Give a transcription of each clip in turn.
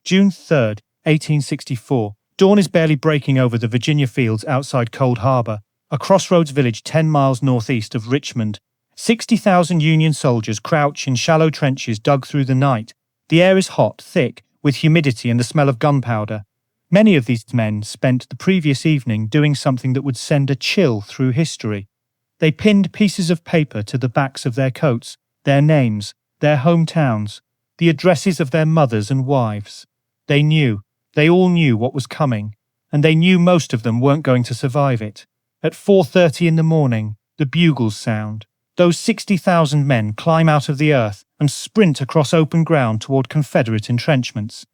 June 3rd, 1864. Dawn is barely breaking over the Virginia fields outside Cold Harbor, a crossroads village 10 miles northeast of Richmond. 60,000 Union soldiers crouch in shallow trenches dug through the night. The air is hot, thick, with humidity and the smell of gunpowder. Many of these men spent the previous evening doing something that would send a chill through history. They pinned pieces of paper to the backs of their coats, their names, their hometowns, the addresses of their mothers and wives. They all knew what was coming, and they knew most of them weren't going to survive it. At 4:30 in the morning, the bugles sound. Those 60,000 men climb out of the earth and sprint across open ground toward Confederate entrenchments.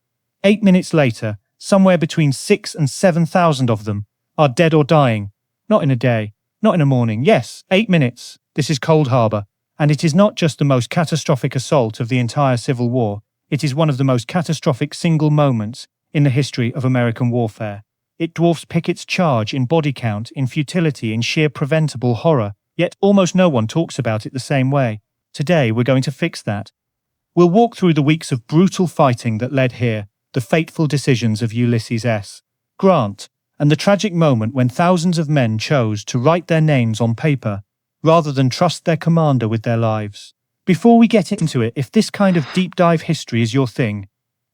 8 minutes later, somewhere between 6,000 and 7,000 of them are dead or dying. Not in a day, not in a morning. Yes, 8 minutes. This is Cold Harbor, and it is not just the most catastrophic assault of the entire Civil War. It is one of the most catastrophic single moments in the history of American warfare. It dwarfs Pickett's charge in body count, in futility, in sheer preventable horror, yet almost no one talks about it the same way. Today we're going to fix that. We'll walk through the weeks of brutal fighting that led here, the fateful decisions of Ulysses S. Grant, and the tragic moment when thousands of men chose to write their names on paper rather than trust their commander with their lives. Before we get into it, if this kind of deep dive history is your thing,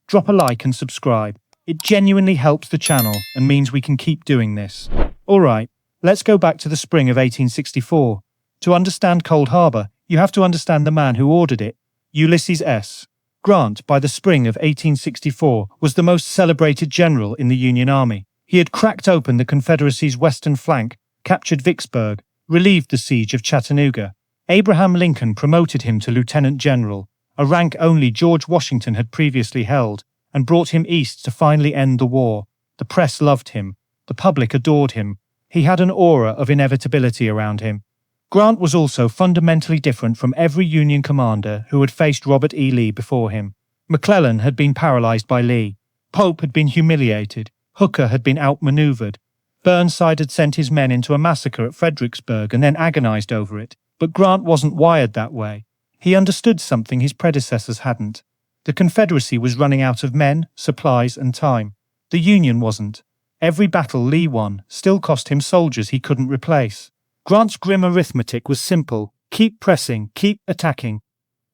drop a like and subscribe. It genuinely helps the channel and means we can keep doing this. Alright, let's go back to the spring of 1864. To understand Cold Harbor, you have to understand the man who ordered it, Ulysses S. Grant, by the spring of 1864, was the most celebrated general in the Union Army. He had cracked open the Confederacy's western flank, captured Vicksburg, relieved the siege of Chattanooga. Abraham Lincoln promoted him to lieutenant general, a rank only George Washington had previously held, and brought him east to finally end the war. The press loved him. The public adored him. He had an aura of inevitability around him. Grant was also fundamentally different from every Union commander who had faced Robert E. Lee before him. McClellan had been paralyzed by Lee. Pope had been humiliated. Hooker had been outmaneuvered. Burnside had sent his men into a massacre at Fredericksburg and then agonized over it. But Grant wasn't wired that way. He understood something his predecessors hadn't. The Confederacy was running out of men, supplies, and time. The Union wasn't. Every battle Lee won still cost him soldiers he couldn't replace. Grant's grim arithmetic was simple. Keep pressing, keep attacking.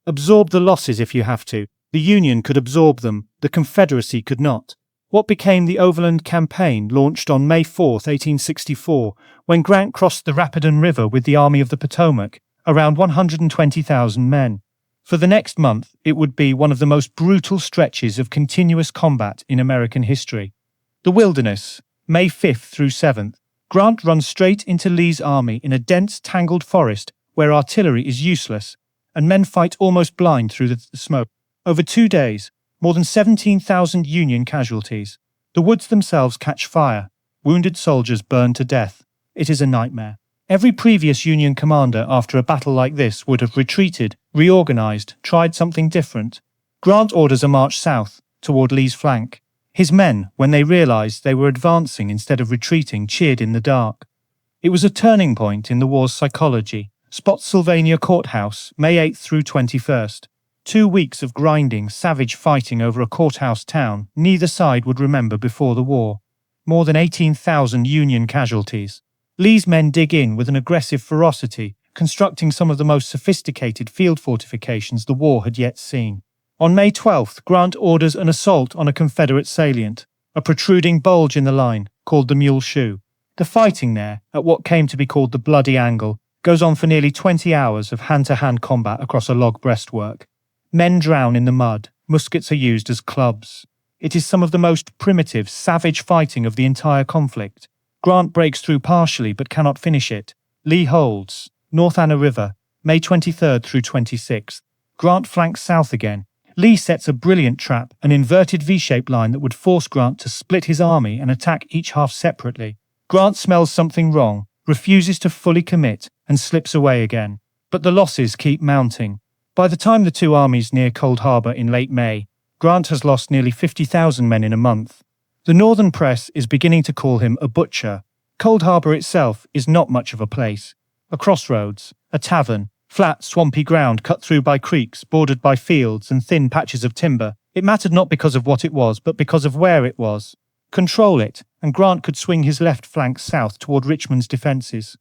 Absorb the losses if you have to. The Union could absorb them, the Confederacy could not. What became the Overland Campaign launched on May 4, 1864, when Grant crossed the Rapidan River with the Army of the Potomac, around 120,000 men. For the next month, it would be one of the most brutal stretches of continuous combat in American history. The Wilderness, May 5th through 7th. Grant runs straight into Lee's army in a dense, tangled forest where artillery is useless, and men fight almost blind through the smoke. Over 2 days, more than 17,000 Union casualties. The woods themselves catch fire. Wounded soldiers burn to death. It is a nightmare. Every previous Union commander after a battle like this would have retreated, reorganized, tried something different. Grant orders a march south, toward Lee's flank. His men, when they realized they were advancing instead of retreating, cheered in the dark. It was a turning point in the war's psychology. Spotsylvania Courthouse, May 8th through 21st. 2 weeks of grinding, savage fighting over a courthouse town neither side would remember before the war. More than 18,000 Union casualties. Lee's men dig in with an aggressive ferocity, constructing some of the most sophisticated field fortifications the war had yet seen. On May 12th, Grant orders an assault on a Confederate salient, a protruding bulge in the line, called the Mule Shoe. The fighting there, at what came to be called the Bloody Angle, goes on for nearly 20 hours of hand-to-hand combat across a log breastwork. Men drown in the mud, muskets are used as clubs. It is some of the most primitive, savage fighting of the entire conflict. Grant breaks through partially but cannot finish it. Lee holds. North Anna River, May 23rd through 26th. Grant flanks south again. Lee sets a brilliant trap, an inverted V-shaped line that would force Grant to split his army and attack each half separately. Grant smells something wrong, refuses to fully commit, and slips away again. But the losses keep mounting. By the time the two armies near Cold Harbor in late May, Grant has lost nearly 50,000 men in a month. The northern press is beginning to call him a butcher. Cold Harbor itself is not much of a place. A crossroads, a tavern, flat, swampy ground cut through by creeks, bordered by fields and thin patches of timber. It mattered not because of what it was, but because of where it was. Control it, and Grant could swing his left flank south toward Richmond's defences.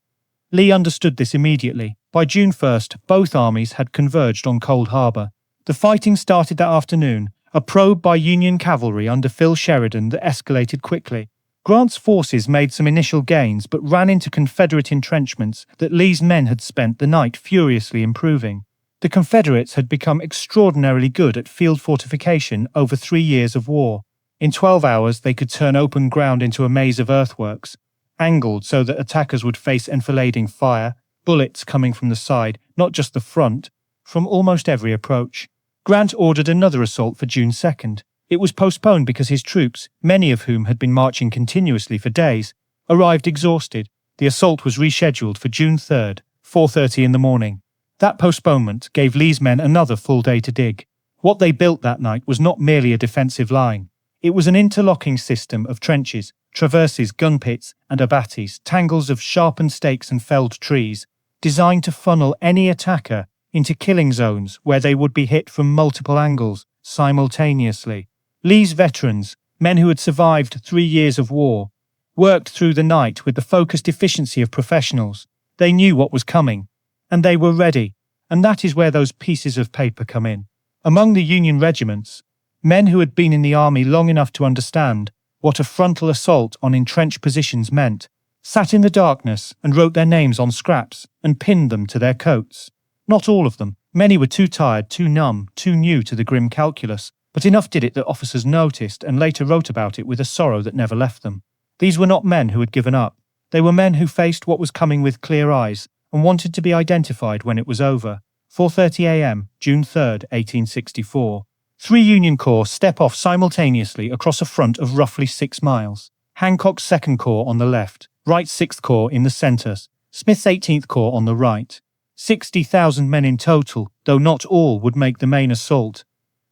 Lee understood this immediately. By June 1st, both armies had converged on Cold Harbor. The fighting started that afternoon, a probe by Union cavalry under Phil Sheridan that escalated quickly. Grant's forces made some initial gains but ran into Confederate entrenchments that Lee's men had spent the night furiously improving. The Confederates had become extraordinarily good at field fortification over 3 years of war. In 12 hours they could turn open ground into a maze of earthworks, angled so that attackers would face enfilading fire, bullets coming from the side, not just the front, from almost every approach. Grant ordered another assault for June 2nd. It was postponed because his troops, many of whom had been marching continuously for days, arrived exhausted. The assault was rescheduled for June 3rd, 4:30 in the morning. That postponement gave Lee's men another full day to dig. What they built that night was not merely a defensive line. It was an interlocking system of trenches, traverses, gun pits, and abatis, tangles of sharpened stakes and felled trees, designed to funnel any attacker into killing zones where they would be hit from multiple angles simultaneously. Lee's veterans, men who had survived 3 years of war, worked through the night with the focused efficiency of professionals. They knew what was coming, and they were ready, and that is where those pieces of paper come in. Among the Union regiments, men who had been in the army long enough to understand what a frontal assault on entrenched positions meant, sat in the darkness and wrote their names on scraps and pinned them to their coats. Not all of them. Many were too tired, too numb, too new to the grim calculus, but enough did it that officers noticed and later wrote about it with a sorrow that never left them. These were not men who had given up. They were men who faced what was coming with clear eyes and wanted to be identified when it was over. 4:30 a.m., June 3rd, 1864. 3 Union Corps step off simultaneously across a front of roughly 6 miles. Hancock's 2nd Corps on the left, Wright's 6th Corps in the centre, Smith's 18th Corps on the right. 60,000 men in total, though not all would make the main assault.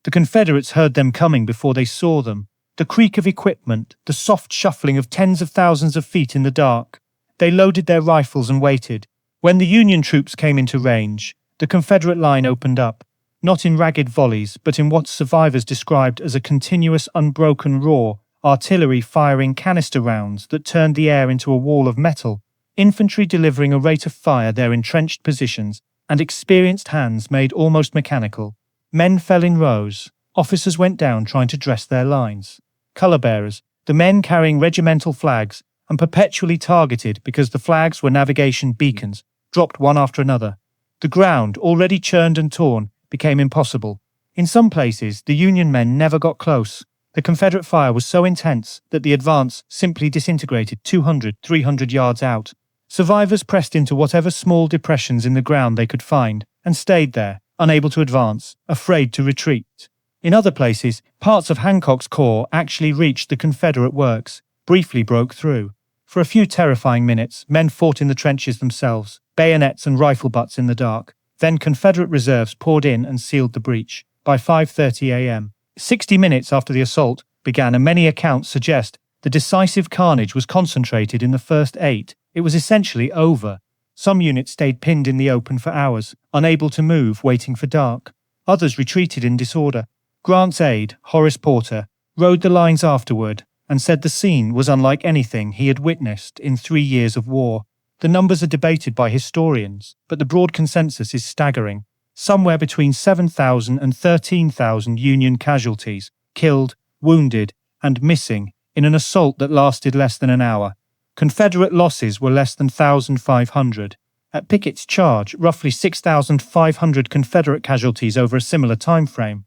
The Confederates heard them coming before they saw them. The creak of equipment, the soft shuffling of tens of thousands of feet in the dark. They loaded their rifles and waited. When the Union troops came into range, the Confederate line opened up, not in ragged volleys, but in what survivors described as a continuous unbroken roar, artillery firing canister rounds that turned the air into a wall of metal, infantry delivering a rate of fire their entrenched positions, and experienced hands made almost mechanical. Men fell in rows. Officers went down trying to dress their lines. Colour-bearers, the men carrying regimental flags, and perpetually targeted because the flags were navigation beacons, dropped one after another. The ground, already churned and torn, became impossible. In some places, the Union men never got close. The Confederate fire was so intense that the advance simply disintegrated 200, 300 yards out. Survivors pressed into whatever small depressions in the ground they could find and stayed there, unable to advance, afraid to retreat. In other places, parts of Hancock's corps actually reached the Confederate works, briefly broke through. For a few terrifying minutes, men fought in the trenches themselves, bayonets and rifle butts in the dark. Then Confederate reserves poured in and sealed the breach. By 5:30 a.m., 60 minutes after the assault began, and many accounts suggest the decisive carnage was concentrated in the first 8. It was essentially over. Some units stayed pinned in the open for hours, unable to move, waiting for dark. Others retreated in disorder. Grant's aide, Horace Porter, rode the lines afterward and said the scene was unlike anything he had witnessed in 3 years of war. The numbers are debated by historians, but the broad consensus is staggering. Somewhere between 7,000 and 13,000 Union casualties, killed, wounded, and missing in an assault that lasted less than an hour. Confederate losses were less than 1,500. At Pickett's charge, roughly 6,500 Confederate casualties over a similar time frame.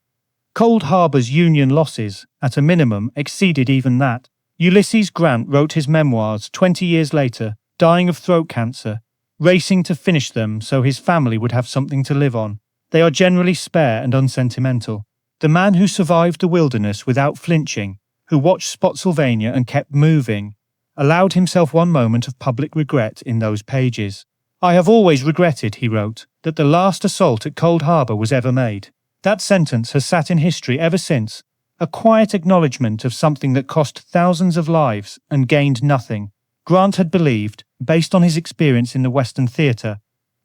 Cold Harbor's Union losses, at a minimum, exceeded even that. Ulysses Grant wrote his memoirs 20 years later, dying of throat cancer, racing to finish them so his family would have something to live on. They are generally spare and unsentimental. The man who survived the wilderness without flinching, who watched Spotsylvania and kept moving, allowed himself one moment of public regret in those pages. "I have always regretted," he wrote, "that the last assault at Cold Harbor was ever made." That sentence has sat in history ever since, a quiet acknowledgement of something that cost thousands of lives and gained nothing. Grant had believed, based on his experience in the Western theatre,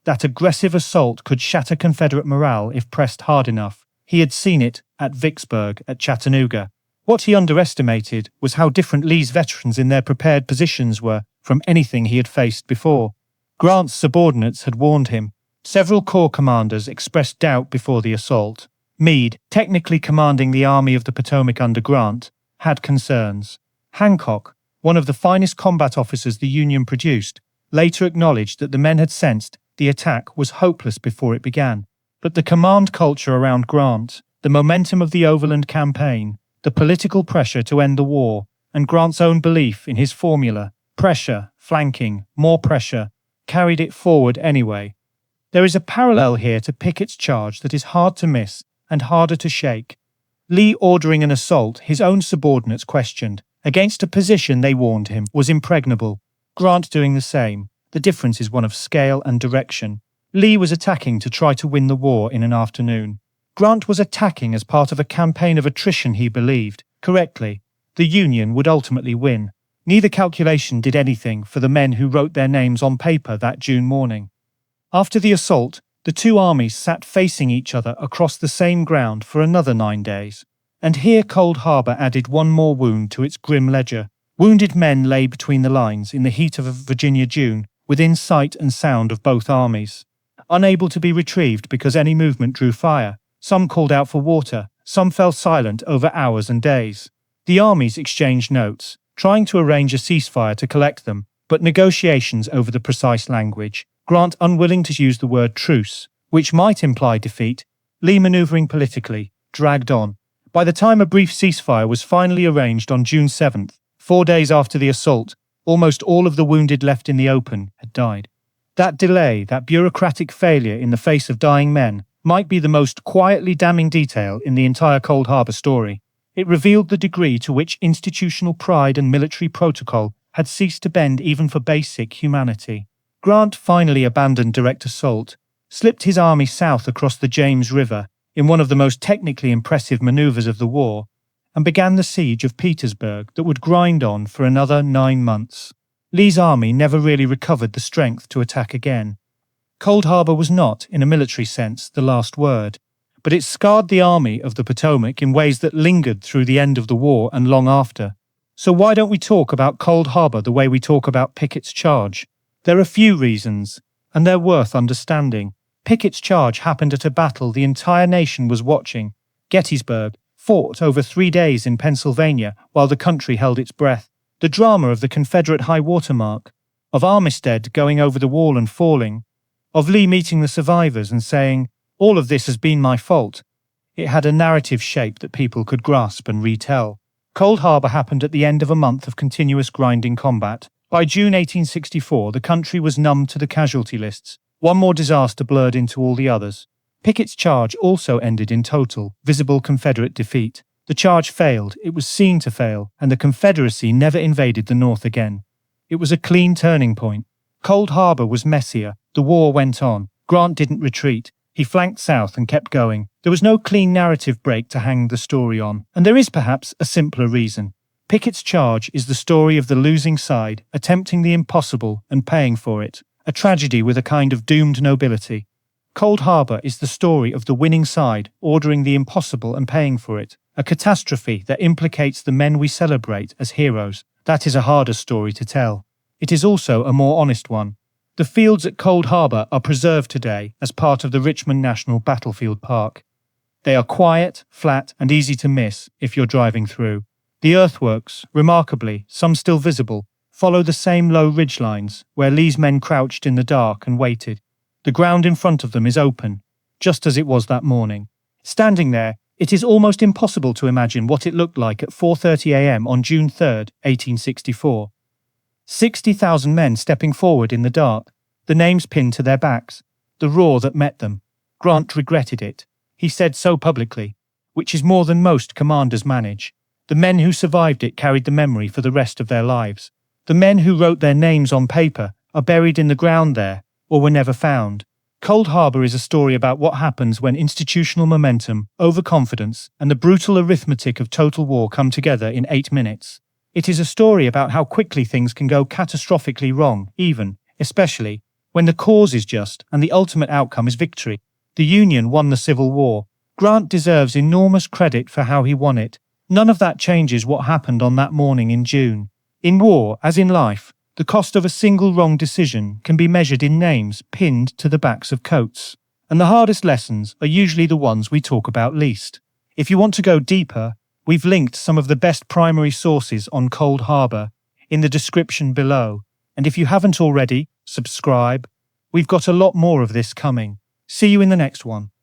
that aggressive assault could shatter Confederate morale if pressed hard enough. He had seen it, at Vicksburg, at Chattanooga. What he underestimated was how different Lee's veterans in their prepared positions were from anything he had faced before. Grant's subordinates had warned him. Several corps commanders expressed doubt before the assault. Meade, technically commanding the Army of the Potomac under Grant, had concerns. Hancock, one of the finest combat officers the Union produced, later acknowledged that the men had sensed the attack was hopeless before it began. But the command culture around Grant, the momentum of the Overland Campaign, the political pressure to end the war, and Grant's own belief in his formula, pressure, flanking, more pressure, carried it forward anyway. There is a parallel here to Pickett's charge that is hard to miss and harder to shake. Lee ordering an assault his own subordinates questioned, against a position they warned him was impregnable. Grant doing the same. The difference is one of scale and direction. Lee was attacking to try to win the war in an afternoon. Grant was attacking as part of a campaign of attrition he believed, correctly, the Union would ultimately win. Neither calculation did anything for the men who wrote their names on paper that June morning. After the assault, the two armies sat facing each other across the same ground for another 9 days. And here Cold Harbor added one more wound to its grim ledger. Wounded men lay between the lines in the heat of a Virginia June, within sight and sound of both armies. Unable to be retrieved because any movement drew fire, some called out for water, some fell silent over hours and days. The armies exchanged notes, trying to arrange a ceasefire to collect them, but negotiations over the precise language. Grant unwilling to use the word truce, which might imply defeat, Lee maneuvering politically, dragged on. By the time a brief ceasefire was finally arranged on June 7th, 4 days after the assault, almost all of the wounded left in the open had died. That delay, that bureaucratic failure in the face of dying men, might be the most quietly damning detail in the entire Cold Harbor story. It revealed the degree to which institutional pride and military protocol had ceased to bend even for basic humanity. Grant finally abandoned direct assault, slipped his army south across the James River in one of the most technically impressive maneuvers of the war, and began the siege of Petersburg that would grind on for another 9 months. Lee's army never really recovered the strength to attack again. Cold Harbor was not, in a military sense, the last word, but it scarred the Army of the Potomac in ways that lingered through the end of the war and long after. So why don't we talk about Cold Harbor the way we talk about Pickett's charge? There are few reasons, and they're worth understanding. Pickett's charge happened at a battle the entire nation was watching. Gettysburg, fought over 3 days in Pennsylvania while the country held its breath. The drama of the Confederate high water mark, of Armistead going over the wall and falling, of Lee meeting the survivors and saying, "All of this has been my fault." It had a narrative shape that people could grasp and retell. Cold Harbor happened at the end of a month of continuous grinding combat. By June 1864, the country was numb to the casualty lists. One more disaster blurred into all the others. Pickett's charge also ended in total, visible Confederate defeat. The charge failed, it was seen to fail, and the Confederacy never invaded the North again. It was a clean turning point. Cold Harbor was messier. The war went on. Grant didn't retreat. He flanked south and kept going. There was no clean narrative break to hang the story on. And there is perhaps a simpler reason. Pickett's charge is the story of the losing side, attempting the impossible and paying for it. A tragedy with a kind of doomed nobility. Cold Harbor is the story of the winning side, ordering the impossible and paying for it. A catastrophe that implicates the men we celebrate as heroes. That is a harder story to tell. It is also a more honest one. The fields at Cold Harbor are preserved today as part of the Richmond National Battlefield Park. They are quiet, flat, and easy to miss if you're driving through. The earthworks, remarkably, some still visible, follow the same low ridgelines where Lee's men crouched in the dark and waited. The ground in front of them is open, just as it was that morning. Standing there, it is almost impossible to imagine what it looked like at 4:30 a.m. on June 3rd, 1864. 60,000 men stepping forward in the dark, the names pinned to their backs, the roar that met them. Grant regretted it. He said so publicly, which is more than most commanders manage. The men who survived it carried the memory for the rest of their lives. The men who wrote their names on paper are buried in the ground there, or were never found. Cold Harbor is a story about what happens when institutional momentum, overconfidence, and the brutal arithmetic of total war come together in 8 minutes. It is a story about how quickly things can go catastrophically wrong, even, especially, when the cause is just and the ultimate outcome is victory. The Union won the Civil War. Grant deserves enormous credit for how he won it. None of that changes what happened on that morning in June. In war, as in life, the cost of a single wrong decision can be measured in names pinned to the backs of coats. And the hardest lessons are usually the ones we talk about least. If you want to go deeper, we've linked some of the best primary sources on Cold Harbor in the description below. And if you haven't already, subscribe. We've got a lot more of this coming. See you in the next one.